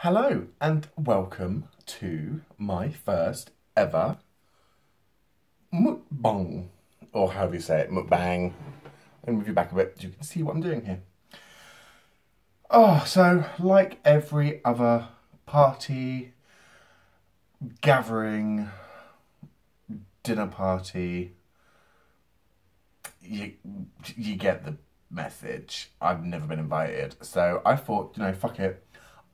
Hello and welcome to my first ever mukbang, or however you say it, mukbang. Let me move you back a bit so you can see what I'm doing here. So like every other party, gathering, dinner party, you get the message. I've never been invited, so I thought, fuck it.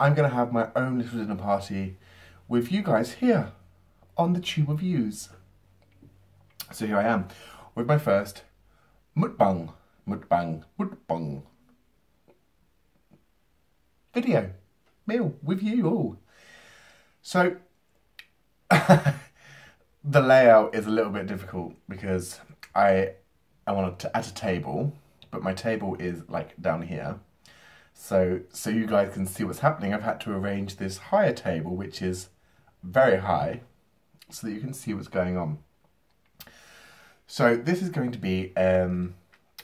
I'm gonna have my own little dinner party with you guys here on the Ohboyreviews. So here I am with my first mukbang video meal with you all. So the layout is a little bit difficult because I wanted to at a table, but my table is like down here. So you guys can see what's happening, I've had to arrange this higher table, which is very high, so that you can see what's going on. So this is going to be a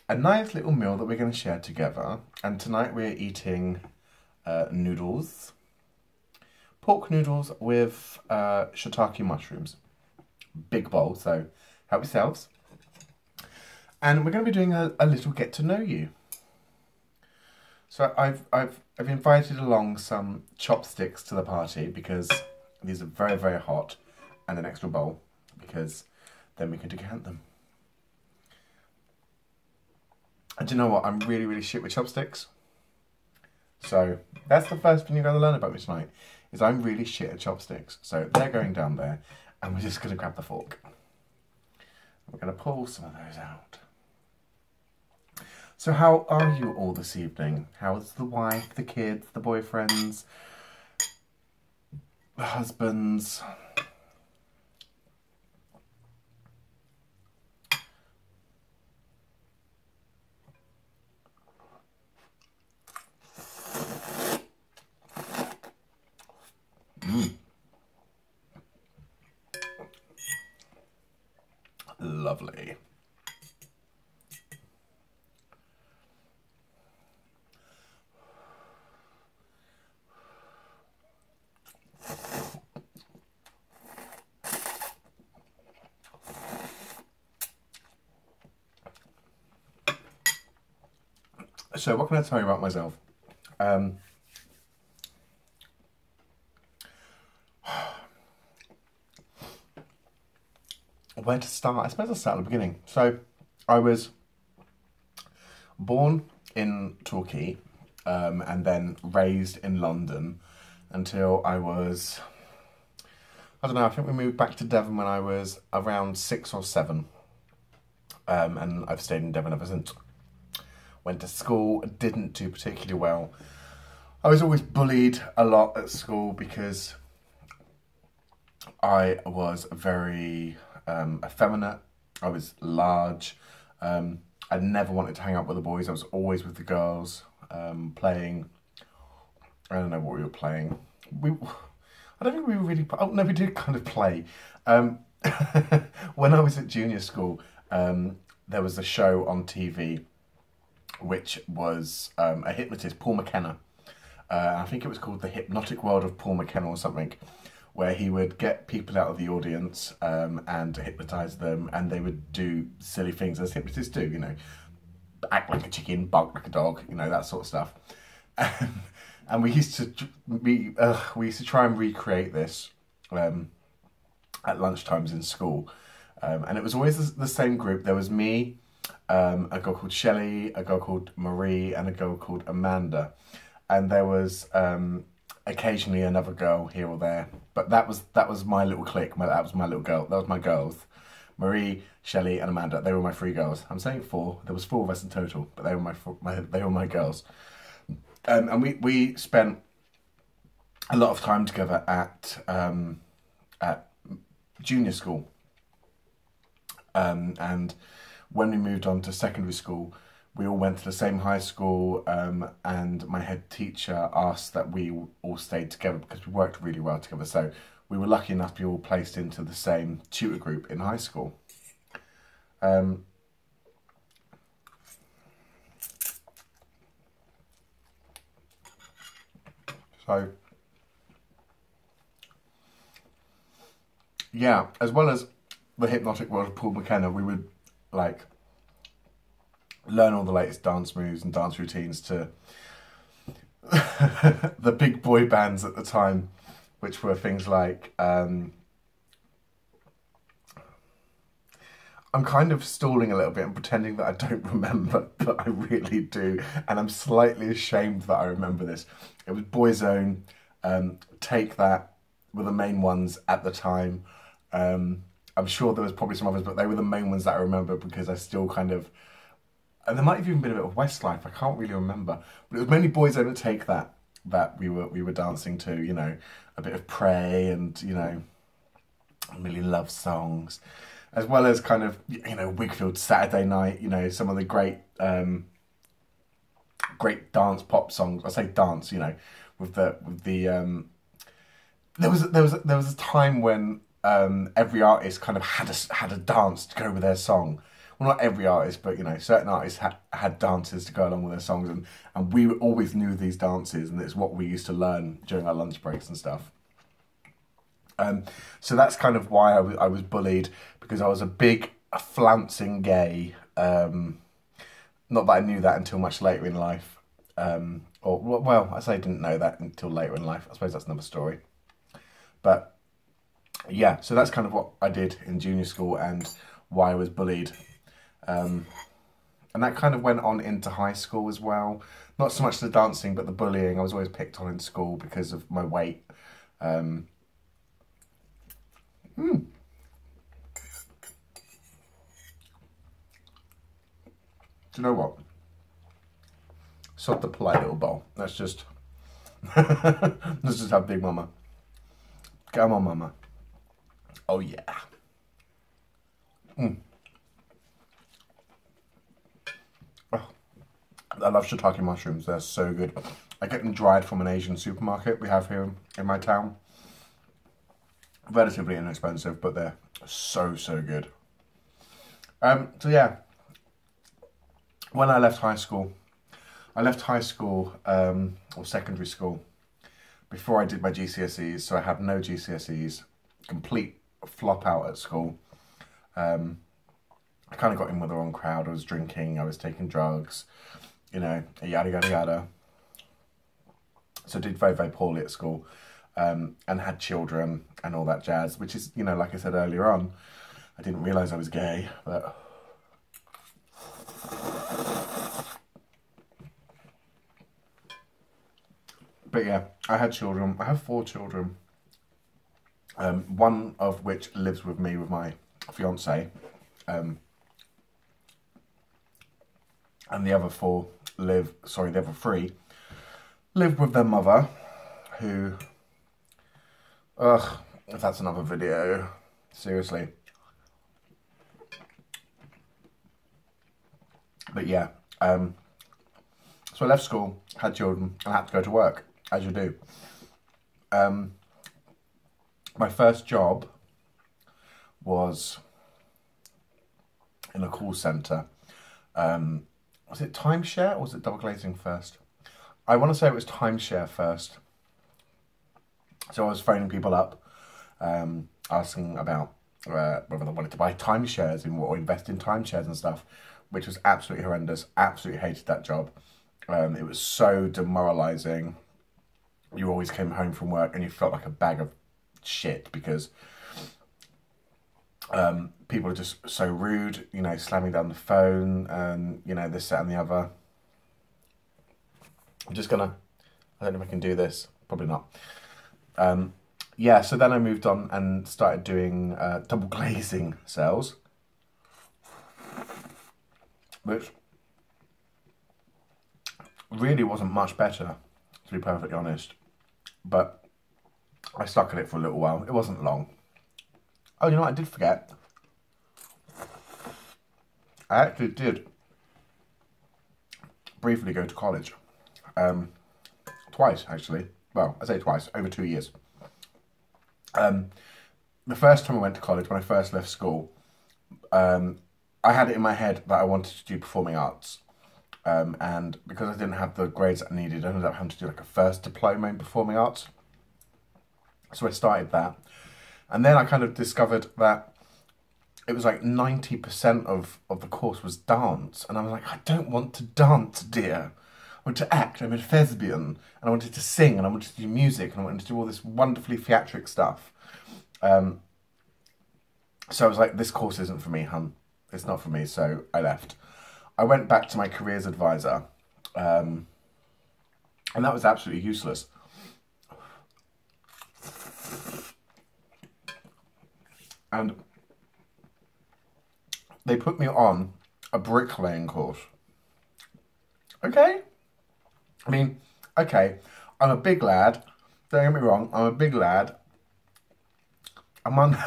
nice little meal that we're going to share together. And tonight we're eating noodles, pork noodles with shiitake mushrooms. Big bowl, so help yourselves. And we're going to be doing a little get to know you. So I've invited along some chopsticks to the party because these are very, very hot, and an extra bowl because then we can decant them. And do you know what? I'm really, really shit with chopsticks. So that's the first thing you're going to learn about me tonight, is I'm really shit at chopsticks. So they're going down there, and we're just going to grab the fork. We're going to pull some of those out. So how are you all this evening? How's the wife, the kids, the boyfriends, the husbands? Lovely. So what can I tell you about myself? Where to start? I suppose I'll start at the beginning. So I was born in Torquay and then raised in London until I was, I don't know, I think we moved back to Devon when I was around 6 or 7. And I've stayed in Devon ever since. Went to school, didn't do particularly well. I was always bullied a lot at school because I was very effeminate. I was large. I never wanted to hang out with the boys. I was always with the girls, playing. I don't know what we were playing. I don't think we were really. Oh no, we did kind of play. When I was at junior school, there was a show on TV, which was a hypnotist, Paul McKenna. I think it was called The Hypnotic World of Paul McKenna or something, where he would get people out of the audience and hypnotise them, and they would do silly things as hypnotists do, act like a chicken, bark like a dog, that sort of stuff. And we used to try and recreate this at lunchtimes in school, and it was always the same group. There was me, a girl called Shelley, a girl called Marie, and a girl called Amanda, and there was occasionally another girl here or there, but that was my little clique. That was my little girl. That was my girls. Marie, Shelley, and Amanda. They were my 3 girls. I'm saying 4. There was 4 of us in total, but they were my girls. And we spent a lot of time together at junior school. And when we moved on to secondary school, we all went to the same high school, and my head teacher asked that we all stayed together because we worked really well together. So we were lucky enough to be all placed into the same tutor group in high school. So yeah, as well as the hypnotic world of Paul McKenna, we would like learn all the latest dance moves and dance routines to the big boy bands at the time, which were things like I'm kind of stalling a little bit and pretending that I don't remember, but I really do, and I'm slightly ashamed that I remember this. It was Boyzone, Take That were the main ones at the time. I'm sure there was probably some others, but they were the main ones that I remember because I still kind of... And there might have even been a bit of Westlife, I can't really remember. But it was mainly Boyzone and Take That that we were dancing to, you know, a bit of Prey and, you know, a million love songs. As well as kind of, you know, Wigfield Saturday Night, you know, some of the great great dance pop songs. I say dance, you know, with the there was a time when every artist kind of had a dance to go with their song. Well, not every artist, but, you know, certain artists had dances to go along with their songs, and we always knew these dances, and it's what we used to learn during our lunch breaks and stuff. So that's kind of why I was bullied, because I was a big flouncing gay. Not that I knew that until much later in life. Or, well, I say I didn't know that until later in life. I suppose that's another story. But, yeah, so that's kind of what I did in junior school and why I was bullied. And that kind of went on into high school as well. Not so much the dancing, but the bullying. I was always picked on in school because of my weight. Do you know what? Sod the polite little bowl. Let's just let's just have Big Mama. Come on, Mama. Oh yeah. Oh, I love shiitake mushrooms. They're so good. I get them dried from an Asian supermarket we have here in my town. Relatively inexpensive, but they're so good. So yeah, when I left high school, or secondary school before I did my GCSEs, so I had no GCSEs, complete flop out at school. I kind of got in with the wrong crowd. I was drinking, I was taking drugs, you know, yada yada yada. So I did very poorly at school. And had children and all that jazz, which is, you know, like I said earlier on, I didn't realise I was gay, but... But yeah, I had children. I have 4 children. One of which lives with me with my fiance. And the other 3 live with their mother, who... Ugh, if that's another video, seriously. But yeah, so I left school, had children, and had to go to work, as you do. My first job was in a call centre. Was it timeshare or was it double glazing first? I want to say it was timeshare first. So I was phoning people up, asking about whether they wanted to buy timeshares or invest in timeshares and stuff, which was absolutely horrendous. Absolutely hated that job. It was so demoralising. You always came home from work and you felt like a bag of shit because people are just so rude, you know, slamming down the phone and, you know, this, that and the other. I'm just gonna, I don't know if I can do this, probably not. Yeah, so then I moved on and started doing double glazing sales, which really wasn't much better, to be perfectly honest, but I stuck at it for a little while. It wasn't long. Oh, you know what, I did forget. I actually did briefly go to college. Twice, actually. Well, I say twice, over 2 years. The first time I went to college, when I first left school, I had it in my head that I wanted to do performing arts. And because I didn't have the grades that I needed, I ended up having to do like a first diploma in performing arts. So I started that. And then I kind of discovered that it was like 90% of the course was dance. And I was like, I don't want to dance, dear. I want to act, I'm a thespian. And I wanted to sing, and I wanted to do music, and I wanted to do all this wonderfully theatric stuff. So I was like, this course isn't for me, hun. It's not for me, so I left. I went back to my careers advisor, and that was absolutely useless. And they put me on a bricklaying course. Okay? I mean, okay, I'm a big lad. Don't get me wrong, I'm a big lad. I'm on...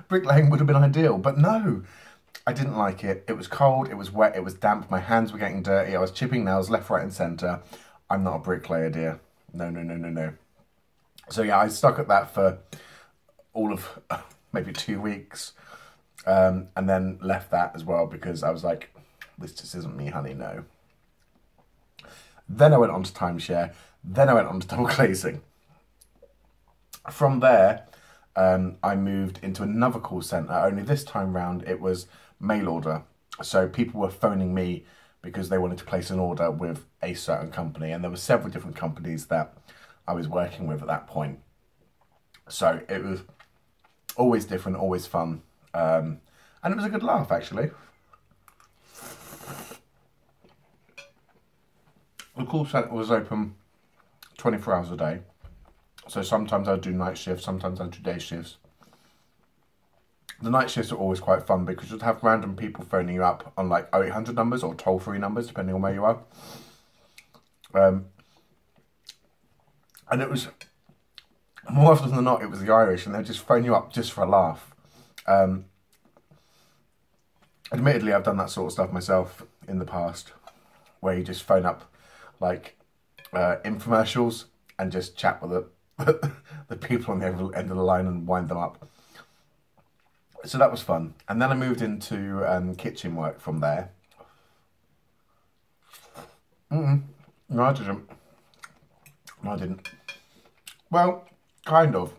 bricklaying would have been ideal, but no. I didn't like it. It was cold, it was wet, it was damp, my hands were getting dirty, I was chipping nails left, right and centre. I'm not a bricklayer, dear. No, no, no, no, no. So yeah, I stuck at that for all of maybe 2 weeks. And then left that as well because I was like, this just isn't me, honey, no. Then I went on to timeshare. Then I went on to double glazing. From there, I moved into another call centre, only this time round it was mail order. So people were phoning me because they wanted to place an order with a certain company, and there were several different companies that I was working with at that point. So it was always different, always fun. And it was a good laugh, actually. The call centre was open 24 hours a day. So sometimes I'd do night shifts, sometimes I'd do day shifts. The night shifts are always quite fun because you'd have random people phoning you up on like 0800 numbers or toll-free numbers, depending on where you are. And it was, more often than not, it was the Irish, and they'd just phone you up just for a laugh. Admittedly, I've done that sort of stuff myself in the past, where you just phone up like infomercials and just chat with the people on the end of the line and wind them up. So that was fun. And then I moved into kitchen work from there. No, I didn't. No, I didn't. Well, kind of.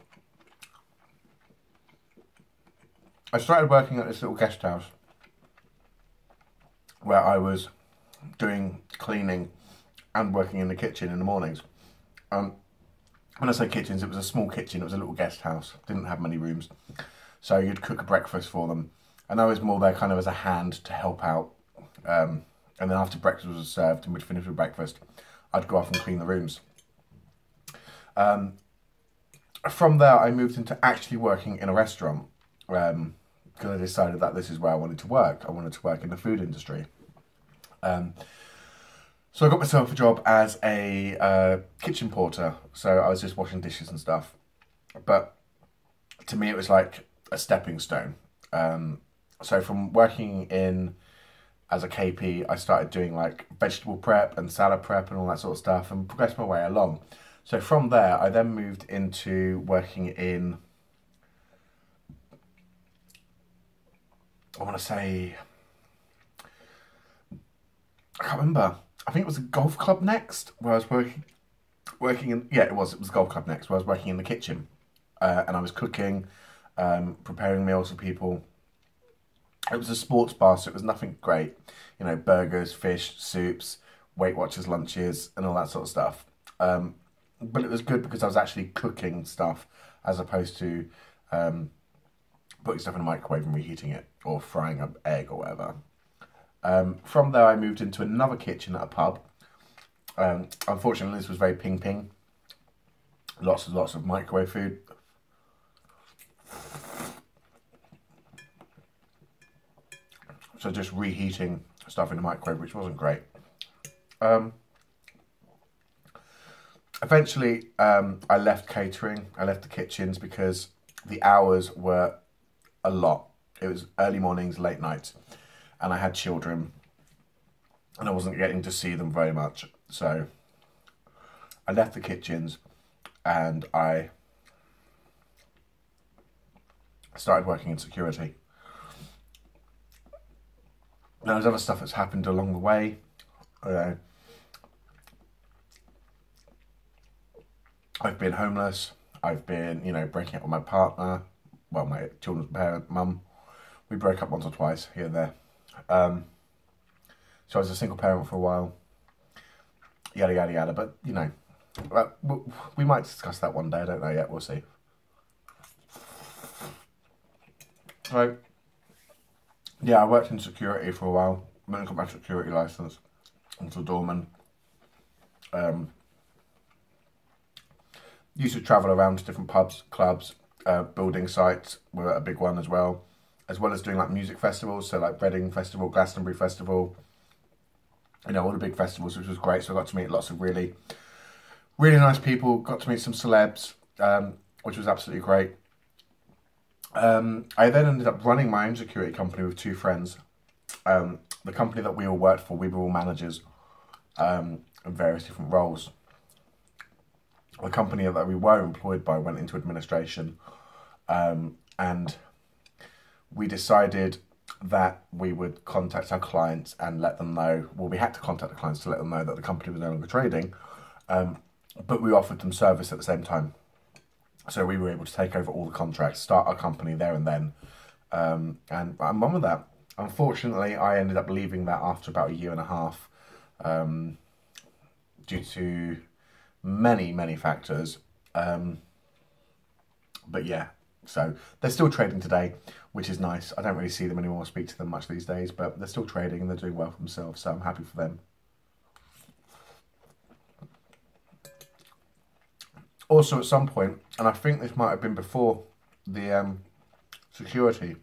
I started working at this little guest house where I was doing cleaning and working in the kitchen in the mornings. When I say kitchens, it was a small kitchen. It was a little guest house. Didn't have many rooms. So you'd cook a breakfast for them. And I was more there kind of as a hand to help out. And then after breakfast was served and we'd finish with breakfast, I'd go off and clean the rooms. From there, I moved into actually working in a restaurant. Because I decided that this is where I wanted to work. I wanted to work in the food industry. So I got myself a job as a kitchen porter. So I was just washing dishes and stuff. But to me, it was like a stepping stone. So from working in as a KP, I started doing like vegetable prep and salad prep and all that sort of stuff and progressed my way along. So from there, I then moved into working in, I want to say, I can't remember. I think it was a golf club next, where I was working in, yeah, it was a golf club next, where I was working in the kitchen. And I was cooking, preparing meals for people. It was a sports bar, so it was nothing great. You know, burgers, fish, soups, Weight Watchers lunches, and all that sort of stuff. But it was good because I was actually cooking stuff as opposed to putting stuff in a microwave and reheating it or frying an egg or whatever. From there, I moved into another kitchen at a pub. Unfortunately, this was very ping-ping. Lots and lots of microwave food. So just reheating stuff in the microwave, which wasn't great. Eventually, I left catering. I left the kitchens because the hours were a lot. It was early mornings, late nights, and I had children, and I wasn't getting to see them very much. So I left the kitchens, and I started working in security. Now, there's other stuff that's happened along the way. I've been homeless. I've been, you know, breaking up with my partner, well, my children's parent, mum. We broke up once or twice here and there. So I was a single parent for a while. Yada, yada, yada. But, you know, we might discuss that one day. I don't know yet. We'll see. So, yeah, I worked in security for a while. I got my security license until doorman. Used to travel around to different pubs, clubs, building sites were a big one as well as doing like music festivals, so like Reading Festival, Glastonbury Festival, you know, all the big festivals, which was great. So I got to meet lots of really, really nice people, got to meet some celebs, which was absolutely great. I then ended up running my own security company with two friends. The company that we all worked for, we were all managers in various different roles. The company that we were employed by went into administration, and we decided that we would contact our clients and let them know, well, we had to contact the clients to let them know that the company was no longer trading, but we offered them service at the same time. So we were able to take over all the contracts, start our company there and then, and I'm on with that. Unfortunately, I ended up leaving that after about a year and a half, due to many, many factors. But yeah, so they're still trading today, which is nice. I don't really see them anymore, speak to them much these days, but they're still trading and they're doing well for themselves, so I'm happy for them. Also, at some point, and I think this might have been before the security,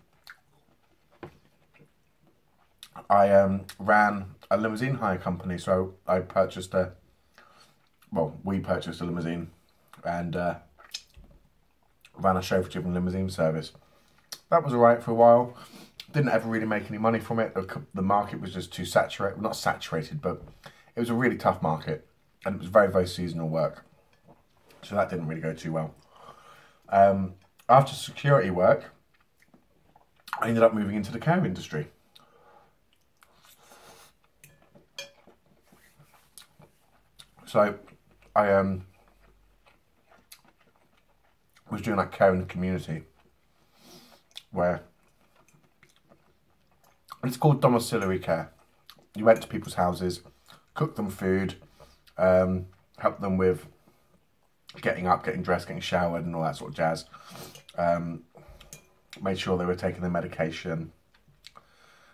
I ran a limousine hire company. So I purchased we purchased a limousine and ran a chauffeur-driven limousine service. That was alright for a while. Didn't ever really make any money from it. The market was just too saturated. Well, not saturated, but it was a really tough market, and it was very, very seasonal work. So that didn't really go too well. After security work, I ended up moving into the care industry. So I was doing like care in the community, where it's called domiciliary care. You went to people's houses, cooked them food, helped them with getting up, getting dressed, getting showered and all that sort of jazz. Made sure they were taking their medication.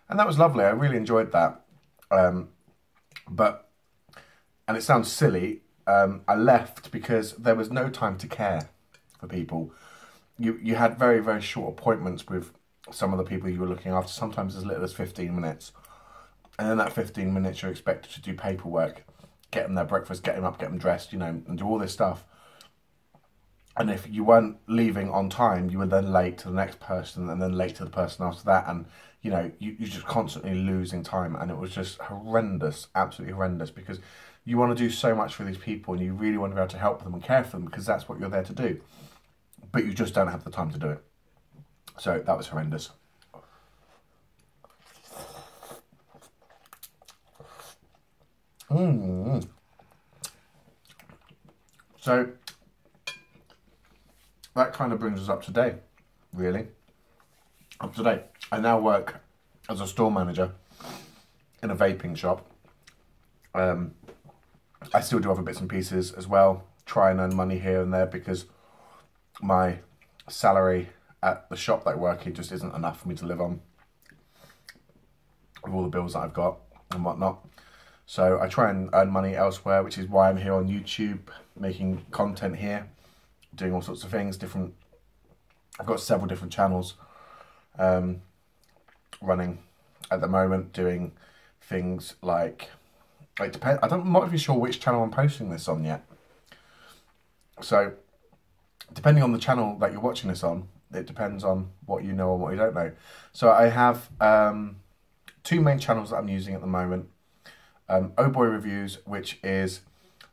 And that was lovely. I really enjoyed that. And it sounds silly, I left because there was no time to care for people. You had very, very short appointments with some of the people you were looking after, sometimes as little as 15 minutes. And in that 15 minutes, you're expected to do paperwork, get them their breakfast, get them up, get them dressed, you know, and do all this stuff. And if you weren't leaving on time, you were then late to the next person and then late to the person after that. And, you know, you're just constantly losing time. And it was just horrendous, absolutely horrendous, because you want to do so much for these people and you really want to be able to help them and care for them because that's what you're there to do. But you just don't have the time to do it. So that was horrendous. So that kind of brings us up to date, really. Up to date. I now work as a store manager in a vaping shop. I still do other bits and pieces as well, try and earn money here and there because my salary at the shop that I work in just isn't enough for me to live on with all the bills that I've got and whatnot. So I try and earn money elsewhere, which is why I'm here on YouTube, making content here, doing all sorts of things, I've got several different channels running at the moment, doing things like I'm not even sure which channel I'm posting this on yet. So depending on the channel that you're watching this on, it depends on what you know and what you don't know. So I have two main channels that I'm using at the moment. Ohboyreviews, which is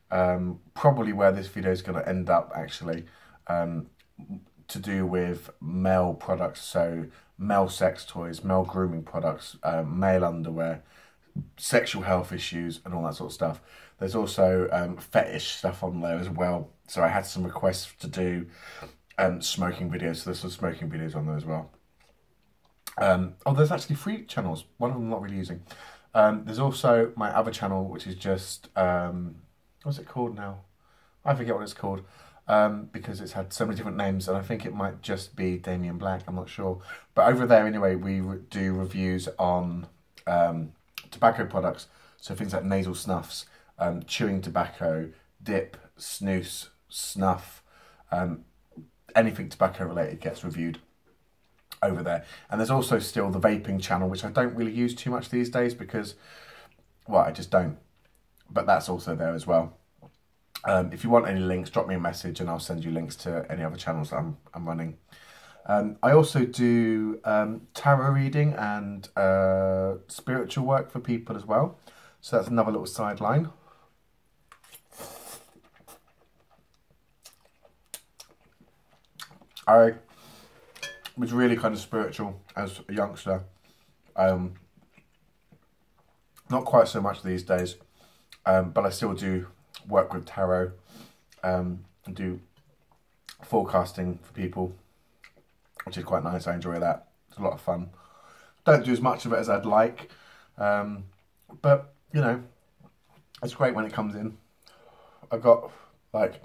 probably where this video is going to end up actually, to do with male products, so male sex toys, male grooming products, male underwear, sexual health issues and all that sort of stuff. There's also fetish stuff on there as well. So I had some requests to do smoking videos, so there's some smoking videos on there as well. Oh, there's actually 3 channels. One of them I'm not really using. There's also my other channel, which is just, what's it called now? I forget what it's called, because it's had so many different names, and I think it might just be Damien Black, I'm not sure. But over there anyway, we do reviews on tobacco products, so things like nasal snuffs, chewing tobacco, dip, snus, snuff, anything tobacco related gets reviewed over there. And there's also still the vaping channel, which I don't really use too much these days because, well, I just don't. But that's also there as well. If you want any links, drop me a message and I'll send you links to any other channels that I'm running. I also do tarot reading and spiritual work for people as well. So that's another little sideline. I was really kind of spiritual as a youngster. Not quite so much these days, but I still do work with tarot and do forecasting for people, which is quite nice. I enjoy that. It's a lot of fun. Don't do as much of it as I'd like, but you know, it's great when it comes in. I've got like,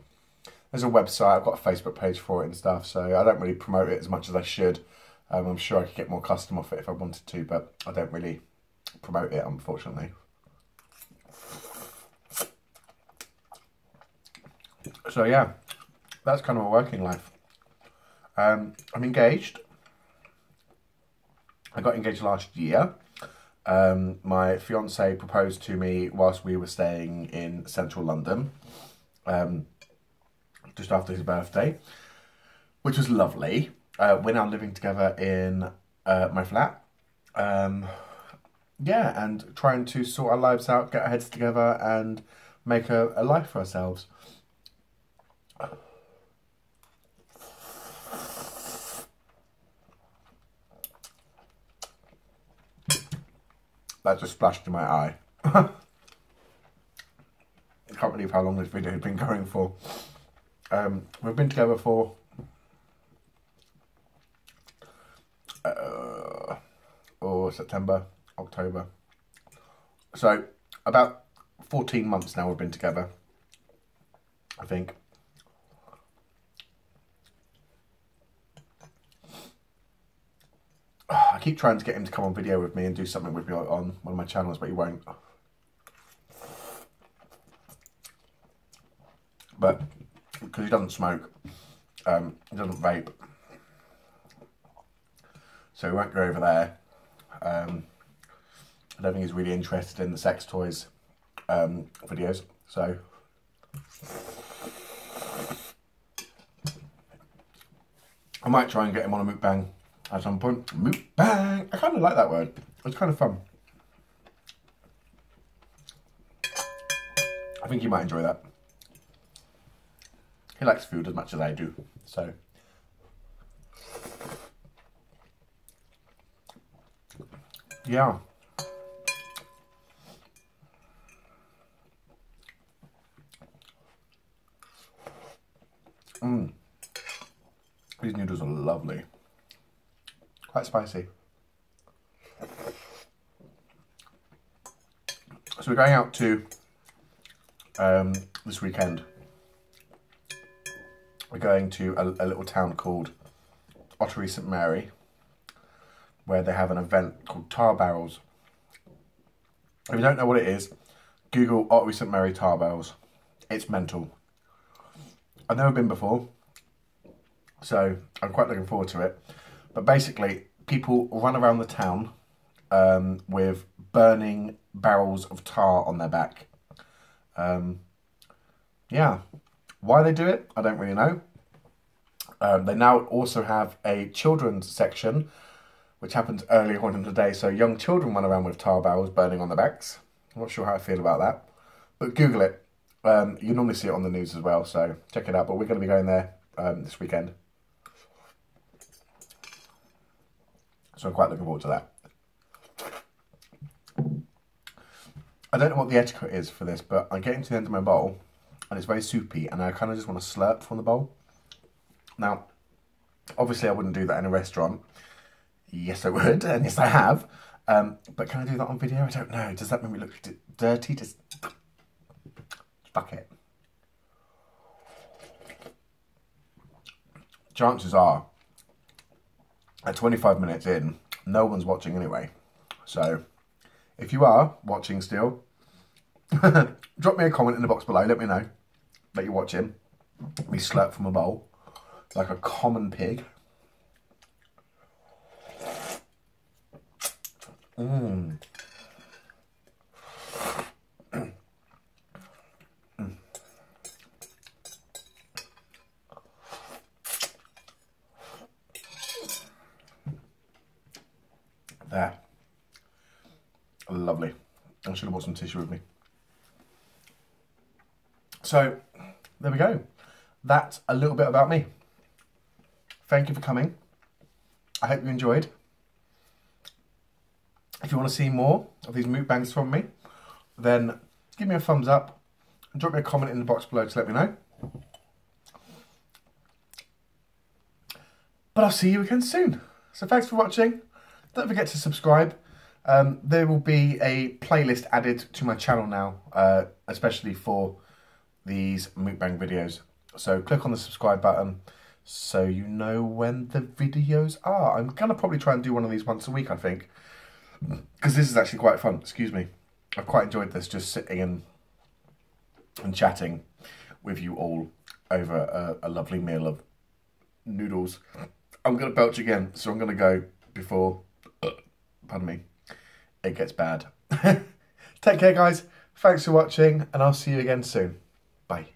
there's a website, I've got a Facebook page for it and stuff, so I don't really promote it as much as I should. I'm sure I could get more custom off it if I wanted to, but I don't really promote it, unfortunately. So yeah, that's kind of my working life. I'm engaged. I got engaged last year. My fiance proposed to me whilst we were staying in central London, just after his birthday, which was lovely. We're now living together in my flat. Yeah, and trying to sort our lives out, get our heads together and make a life for ourselves. That just splashed in my eye. I can't believe how long this video has been going for. We've been together for September, October. So about 14 months now we've been together, I think. I keep trying to get him to come on video with me and do something with me on one of my channels, but he won't. But because he doesn't smoke, he doesn't vape, so he won't go over there. I don't think he's really interested in the sex toys videos, so I might try and get him on a mukbang at some point. Mukbang! I kind of like that word. It's kind of fun. I think you might enjoy that. He likes food as much as I do, so. Yeah. These noodles are lovely. Quite spicy. So we're going out to this weekend. We're going to a little town called Ohboyreviews St Mary, where they have an event called Tar Barrels. If you don't know what it is, Google Ohboyreviews St Mary Tar Barrels. It's mental. I've never been before, so I'm quite looking forward to it. But basically, people run around the town with burning barrels of tar on their back. Yeah. Why they do it, I don't really know. They now also have a children's section, which happens earlier on in the day. So young children run around with tar barrels burning on their backs. I'm not sure how I feel about that. But Google it. You normally see it on the news as well, so check it out. But we're going to be going there this weekend. So I'm quite looking forward to that. I don't know what the etiquette is for this, but I'm getting to the end of my bowl and it's very soupy and I kind of just want to slurp from the bowl. Now, obviously I wouldn't do that in a restaurant. Yes, I would, and yes, I have. But can I do that on video? I don't know. Does that make me look dirty? Just fuck it. Chances are, at 25 minutes in, no one's watching anyway. So, if you are watching still, drop me a comment in the box below. Let me know that you're watching me slurp from a bowl like a common pig. Mmm. There. Lovely. I should have brought some tissue with me. So, there we go. That's a little bit about me. Thank you for coming. I hope you enjoyed. If you want to see more of these mukbangs from me, then give me a thumbs up and drop me a comment in the box below to let me know. But I'll see you again soon. So thanks for watching. Don't forget to subscribe. There will be a playlist added to my channel now, especially for these mukbang videos. So click on the subscribe button so you know when the videos are. I'm going to probably try and do one of these once a week, I think. Because this is actually quite fun, excuse me. I've quite enjoyed this, just sitting and chatting with you all over a lovely meal of noodles. I'm going to belch again, so I'm going to go before, pardon me, it gets bad. Take care, guys. Thanks for watching, and I'll see you again soon. Bye.